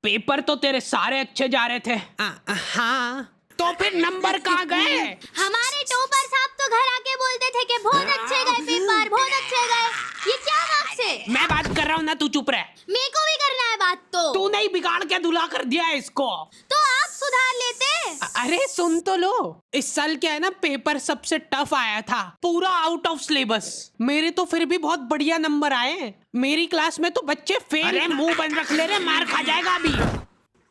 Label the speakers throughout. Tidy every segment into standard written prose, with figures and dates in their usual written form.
Speaker 1: Paper तो तेरे सारे अच्छे जा रहे थे।
Speaker 2: हाँ,
Speaker 1: तो फिर नंबर कहाँ गए?
Speaker 3: हमारे टॉपर साहब तो घर आके बोलते थे कि बहुत अच्छे गए पेपर, बहुत अच्छे गए। ये क्या बात से?
Speaker 1: मैं बात कर रहा हूँ ना, तू चुप रह।
Speaker 3: मेरे को भी करना है बात तो।
Speaker 1: तू नहीं, बिगाड़ के धुला कर दिया है इसको।
Speaker 3: तो आप सुधार लेते।
Speaker 1: अरे सुन तो लो, इस साल क्या है ना, पेपर सबसे टफ आया था, पूरा आउट ऑफ सिलेबस। मेरे तो फिर भी बहुत बढ़िया नंबर आए। मेरी क्लास में तो बच्चे फेल। अरे मुंह बंद रख ले रे, मार खा जाएगा अभी।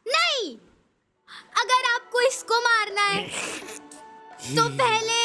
Speaker 3: नहीं, अगर आपको इसको मारना है तो पहले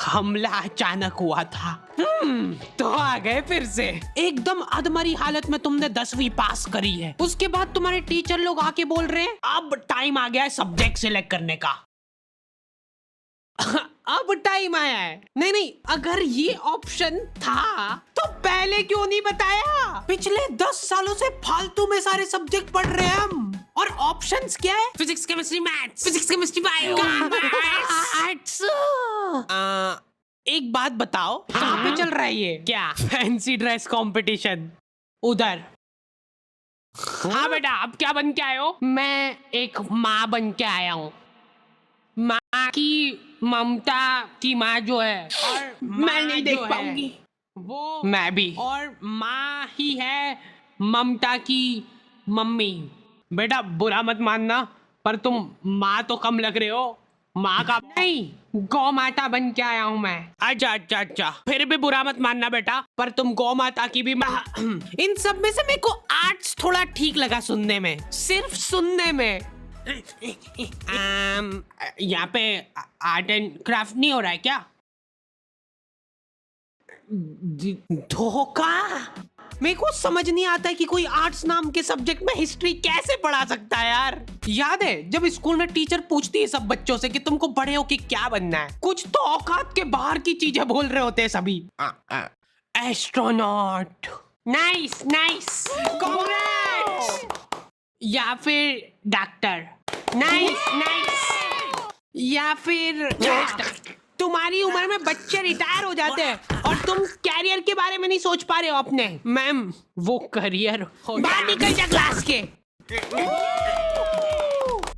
Speaker 1: हमला अचानक हुआ था। तो आ गए फिर से। एकदम अधमरी हालत में तुमने 10वीं पास करी है। उसके बाद तुम्हारे टीचर लोग आके बोल रहे हैं अब टाइम आ गया है सब्जेक्ट सिलेक्ट करने का। अब टाइम आया है। नहीं नहीं, अगर ये ऑप्शन था तो पहले क्यों नहीं बताया? पिछले 10 सालों से फालतू में सारे सब्जेक्ट पढ़ रहे हैं हम। और ऑप्शंस क्या है? Physics, chemistry, maths, physics, chemistry, bio, arts. एक बात बताओ, कहाँ पे चल रहा है ये? क्या फैंसी ड्रेस कंपटीशन? उधर। हाँ बेटा, अब क्या बन के आए हो? मैं एक माँ बन के आया हूँ। माँ की ममता की माँ जो है, और मैं नहीं देख पाऊंगी वो। मैं भी। और माँ ही है ममता की मम्मी। बेटा बुरा मत मानना, पर तुम माँ तो कम लग रहे हो। माँ का नहीं, गौ माता बन के आया हूँ मैं। अच्छा अच्छा अच्छा, फिर भी बुरा मत मानना बेटा, पर तुम गौ माता की भी माँ। इन सब में से मेरे को आर्ट्स थोड़ा ठीक लगा सुनने में, सिर्फ सुनने में। यहाँ पे आर्ट एंड क्राफ्ट नहीं हो रहा है क्या? धोखा। मेरे को समझ नहीं आता है कि कोई आर्ट्स नाम के सब्जेक्ट में हिस्ट्री कैसे पढ़ा सकता है यार। याद है जब स्कूल में टीचर पूछती है सब बच्चों से कि तुमको बड़े होके क्या बनना है, कुछ तो औकात के बाहर की चीजें बोल रहे होते हैं सभी। एस्ट्रोनॉट। Nice nice, congrats. या फिर डॉक्टर। Nice nice. या फिर तुम्हारी उम्र में बच्चे रिटायर हो जाते हैं और तुम कैरियर के बारे में नहीं सोच पा रहे हो अपने। मैम, वो करियर बाहर निकल जा क्लास के।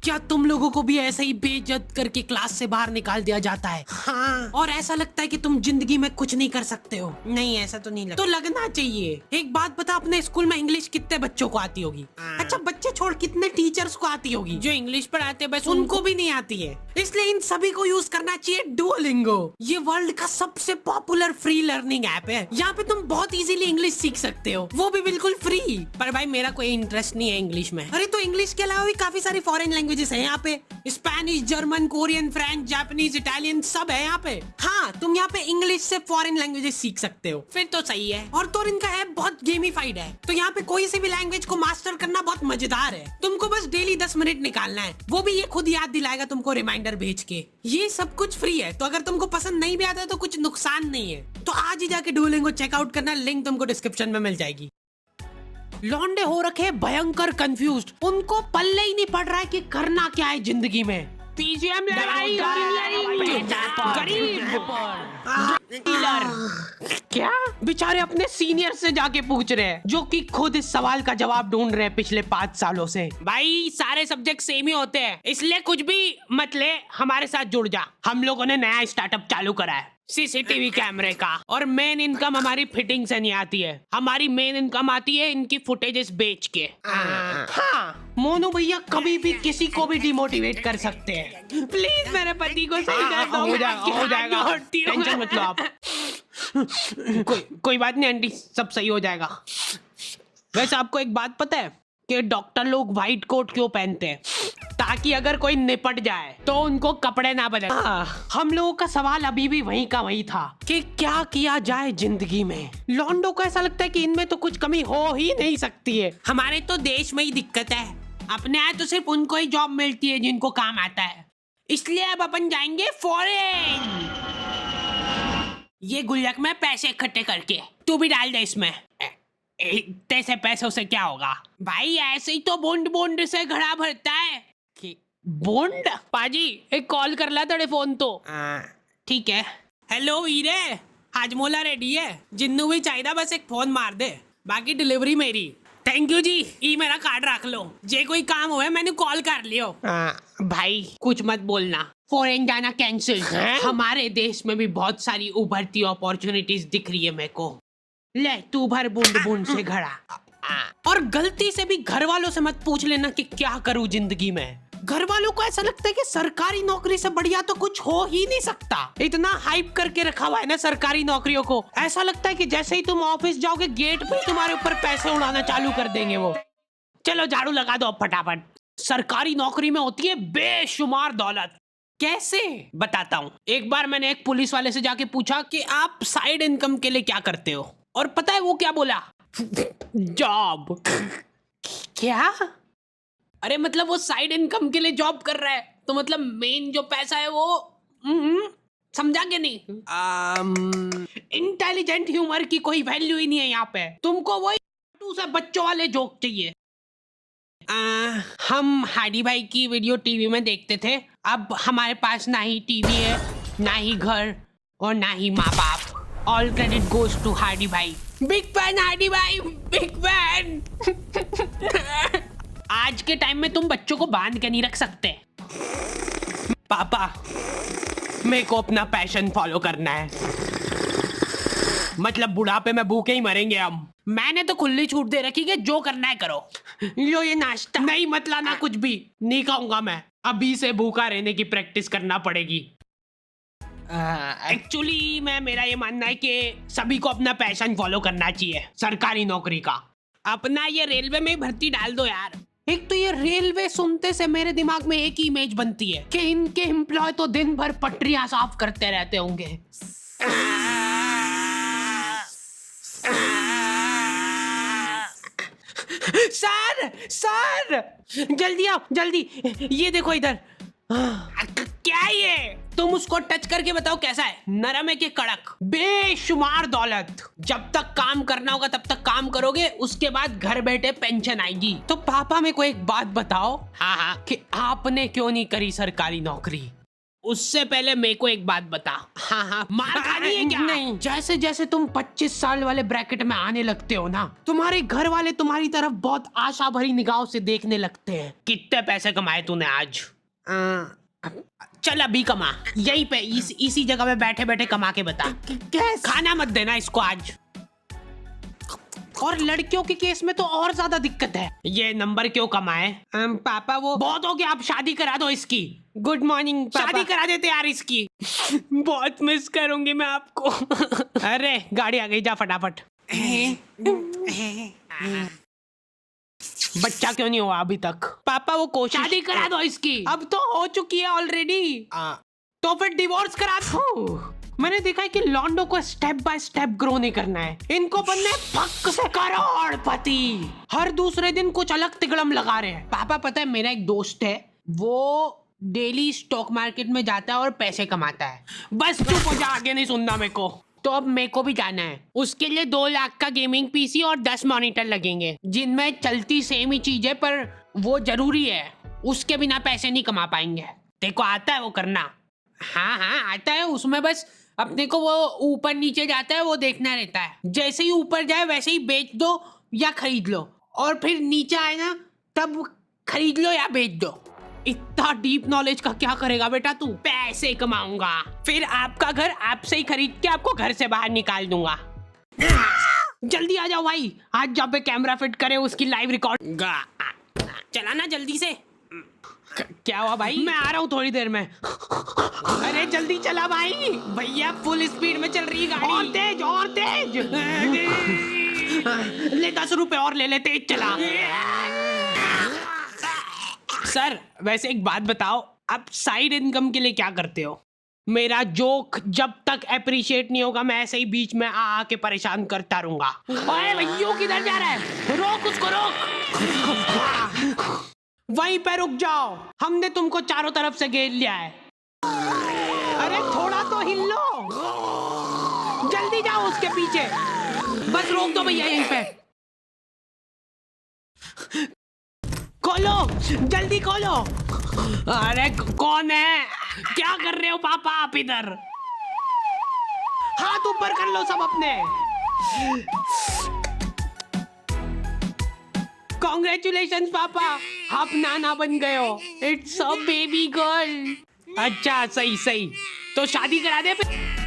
Speaker 1: क्या तुम लोगों को भी ऐसे ही बेइज्जत करके क्लास से बाहर निकाल दिया जाता है? हाँ। और ऐसा लगता है कि तुम जिंदगी में कुछ नहीं कर सकते हो? नहीं, ऐसा तो नहीं लगता। तो लगना चाहिए। एक बात बता, अपने स्कूल में इंग्लिश कितने बच्चों को आती होगी? अच्छा बच्चे छोड़, कितने टीचर्स को आती होगी? जो इंग्लिश पढ़ाते हैं बस उनको भी नहीं आती है। इसलिए इन सभी को यूज करना चाहिए डुओलिंगो। ये वर्ल्ड का सबसे पॉपुलर फ्री लर्निंग ऐप है। यहाँ पे तुम बहुत इजीली इंग्लिश सीख सकते हो, वो भी बिल्कुल फ्री। पर भाई मेरा कोई इंटरेस्ट नहीं है इंग्लिश में। अरे तो इंग्लिश के अलावा भी काफी सारी फॉरेन लैंग्वेजेस है यहाँ पे। Spanish, German, Korean, French, Japanese, Italian सब है यहाँ पे। हाँ, तुम यहाँ पे इंग्लिश से फॉरेन लैंग्वेजेस सीख सकते हो। फिर तो सही है। और तो इनका ऐप बहुत गेमिफाइड है, तो यहाँ पे कोई सी भी लैंग्वेज को मास्टर करना बहुत मजेदार है। तुमको बस डेली 10 मिनट निकालना है, वो भी ये खुद याद दिलाएगा तुमको रिमाइंडर भेज के। ये सब कुछ फ्री है, तो अगर तुमको पसंद नहीं भी आता है तो कुछ नुकसान नहीं है। तो आज ही जाके डुओलिंगो चेकआउट करना, लिंक तुमको डिस्क्रिप्शन में मिल जाएगी। लौंडे हो रखे भयंकर कंफ्यूज्ड, उनको पल्ले ही नहीं पड़ रहा है कि करना क्या है जिंदगी में। पीजीएम लड़ाई, क्या बेचारे अपने सीनियर से जाके पूछ रहे हैं, जो कि खुद इस सवाल का जवाब ढूंढ रहे हैं पिछले 5 सालों से। भाई सारे सब्जेक्ट सेम ही होते हैं, इसलिए कुछ भी मत ले, हमारे साथ जुड़ जा। हम लोगों ने नया स्टार्टअप चालू करा है, सीसीटीवी कैमरे का। और मेन इनकम हमारी फिटिंग से नहीं आती है, हमारी मेन इनकम आती है इनकी फुटेजेस बेच के। हाँ, मोनू भैया कभी भी किसी को भी डिमोटिवेट कर सकते हैं। प्लीज मेरे पति को सही कर दो। हो जाएगा, टेंशन मत लो आप। कोई बात नहीं आंटी, सब सही हो जाएगा। वैसे आपको एक बात पता है कि डॉक्टर लोग व्हाइट कोट क्यों पहनते हैं? ताकि अगर कोई निपट जाए तो उनको कपड़े ना बदले। हम लोगों का सवाल अभी भी वहीं का वहीं था कि क्या किया जाए जिंदगी में। लॉन्डो को ऐसा लगता है कि इनमें तो कुछ कमी हो ही नहीं सकती है। हमारे तो देश में ही दिक्कत है, अपने यहाँ तो सिर्फ उनको ही जॉब मिलती है जिनको काम आता है। इसलिए अब अपन जाएंगे फॉरेन। ये गुल्लक में पैसे इकट्ठे करके तू भी डाल दे इसमें। तेरे पैसों से क्या होगा भाई? ऐसे ही तो बॉन्ड बॉन्ड से घड़ा भरता है। बॉन्ड? पाजी एक कॉल कर ला तेरे फोन तो। ठीक है। हेलो वीरे, हाजमोला रेडी है, जिन्नू भी चाहिए बस एक फोन मार दे, बाकी डिलीवरी मेरी। थैंक यू जी, ई मेरा कार्ड रख लो, जे कोई काम हुए मैंने कॉल कर लियो। भाई कुछ मत बोलना, फॉरेन जाना कैंसिल। हमारे देश में भी बहुत सारी उभरती अपॉर्चुनिटीज दिख रही है मेरे को। ले तू भर बूंद बूंद से घड़ा। और गलती से भी घर वालों से मत पूछ लेना कि क्या करूं जिंदगी में। घर वालों को ऐसा लगता है कि सरकारी नौकरी से बढ़िया तो कुछ हो ही नहीं सकता। इतना हाइप करके रखा हुआ है ना सरकारी नौकरियों को, ऐसा लगता है कि जैसे ही तुम ऑफिस जाओगे गेट पे तुम्हारे ऊपर पैसे उड़ाना चालू कर देंगे वो। चलो झाड़ू लगा दो फटाफट। सरकारी नौकरी में होती है बेशुमार दौलत। कैसे बताता हूँ। एक बार मैंने एक पुलिस वाले से जाके पूछा कि आप साइड इनकम के लिए क्या करते हो, और पता है वो क्या बोला? जॉब। क्या? अरे मतलब वो साइड इनकम के लिए जॉब कर रहा है, तो मतलब मेन जो पैसा है वो समझा के नहीं? इंटेलिजेंट ह्यूमर की कोई वैल्यू ही नहीं है यहाँ पे। तुमको वही से बच्चों वाले जोक चाहिए। हम हाडी भाई की वीडियो टीवी में देखते थे, अब हमारे पास ना ही टीवी है, ना ही घर, और ना ही माँ बाप। ऑल क्रेडिट गोज टू हाडी भाई। बिग फैन हाडी भाई, बिग फैन। आज के टाइम में तुम बच्चों को बांध के नहीं रख सकते। पापा मेरे को अपना पैशन फॉलो करना है, मतलब बुढ़ापे में भूखे ही मरेंगे हम। मैंने तो खुली छूट दे रखी कि जो करना है करो। लो ये नाश्ता। नहीं मत लाना, कुछ भी नहीं खाऊंगा मैं। अभी से भूखा रहने की प्रैक्टिस करना पड़ेगी। एक्चुअली मेरा ये मानना है कि सभी को अपना पैशन फॉलो करना चाहिए सरकारी नौकरी का। अपना ये रेलवे में भर्ती डाल दो यार। एक तो ये रेलवे सुनते से मेरे दिमाग में एक ही इमेज बनती है कि इनके एम्प्लॉय तो दिन भर पटरियां साफ करते रहते होंगे। सर जल्दी आओ जल्दी, ये देखो इधर। क्या है ये? तुम उसको टच करके बताओ कैसा है, नरम है कि कड़क? बेशुमार दौलत। जब तक काम करना होगा तब तक काम करोगे, उसके बाद घर बैठे पेंशन आएगी। तो पापा मेरे को एक बात बताओ, हाँ कि आपने क्यों नहीं करी सरकारी नौकरी? उससे पहले मेरे को एक बात बता। हाँ मार खानी है क्या? नहीं, जैसे जैसे तुम 25 साल वाले ब्रैकेट में आने लगते हो ना, तुम्हारे घर वाले तुम्हारी तरफ बहुत आशा भरी निगाहों से देखने लगते हैं। कितने पैसे कमाए तूने आज? चल अभी कमा, यहीं पे इसी जगह पे बैठे बैठे कमा के बता। कैसे? खाना मत देना इसको आज। और लड़कियों के केस में तो और ज्यादा दिक्कत है। ये नंबर क्यों कमाए? पापा वो बहुत हो गया, आप शादी करा दो इसकी। गुड मॉर्निंग पापा। शादी करा देते यार इसकी। बहुत मिस करूंगी मैं आपको। अरे गाड़ी आ गई, जा फटाफट। बच्चा क्यों नहीं हुआ अभी तक? पापा वो कोशिश। शादी करा दो इसकी। अब तो हो चुकी है ऑलरेडी। तो फिर डिवोर्स करा दो। मैंने देखा है कि लॉन्डो को स्टेप बाय स्टेप ग्रो नहीं करना है, इनको बनना है फक से करोड़पति। हर दूसरे दिन कुछ अलग तिगड़म लगा रहे हैं। पापा पता है मेरा एक दोस्त है, वो डेली स्टॉक मार्केट में जाता है और पैसे कमाता है। बस चुप हो जा, आगे नहीं सुनना मेरे को। तो अब मेरे को भी जाना है, उसके लिए 2 लाख का गेमिंग पीसी और 10 मॉनिटर लगेंगे, जिनमें चलती सेम ही चीज है, पर वो जरूरी है, उसके बिना पैसे नहीं कमा पाएंगे। देखो आता है वो करना? हाँ आता है, उसमें बस अपने को वो ऊपर नीचे जाता है वो देखना रहता है। जैसे ही ऊपर जाए वैसे ही बेच दो या खरीद लो, और फिर नीचे आए ना तब खरीद लो या बेच दो। इतना डीप नॉलेज का क्या करेगा बेटा तू? पैसे कमाऊंगा, फिर आपका घर आपसे ही खरीद के आपको घर से बाहर निकाल दूंगा। जल्दी आ जाओ भाई, आज जब पे कैमरा फिट करे उसकी लाइव रिकॉर्ड। चलाना जल्दी से। क्या हुआ भाई? मैं आ रहा हूँ थोड़ी देर में। अरे जल्दी चला भाई, भैया फुल स्पीड में चल रही है गाड़ी। और तेज ले 10 रुपए और ले ले, तेज चला। सर वैसे एक बात बताओ, आप साइड इनकम के लिए क्या करते हो? मेरा जोक जब तक अप्रिशिएट नहीं होगा मैं ऐसे ही बीच में आ के परेशान करता रहूंगा। ओए भैया किधर जा रहा है? रोक उसको, रोक। वहीं पे रुक जाओ, हमने तुमको चारों तरफ से घेर लिया है। अरे थोड़ा तो हिल लो, जल्दी जाओ उसके पीछे। बस रोक दो भैया यहीं पे। खोलो जल्दी खोलो। अरे कौन है? क्या कर रहे हो पापा आप इधर? हाथ ऊपर कर लो सब अपने। कॉन्ग्रेचुलेशन पापा, आप नाना बन गए हो। It's a baby girl. अच्छा सही सही, तो शादी करा दे फिर।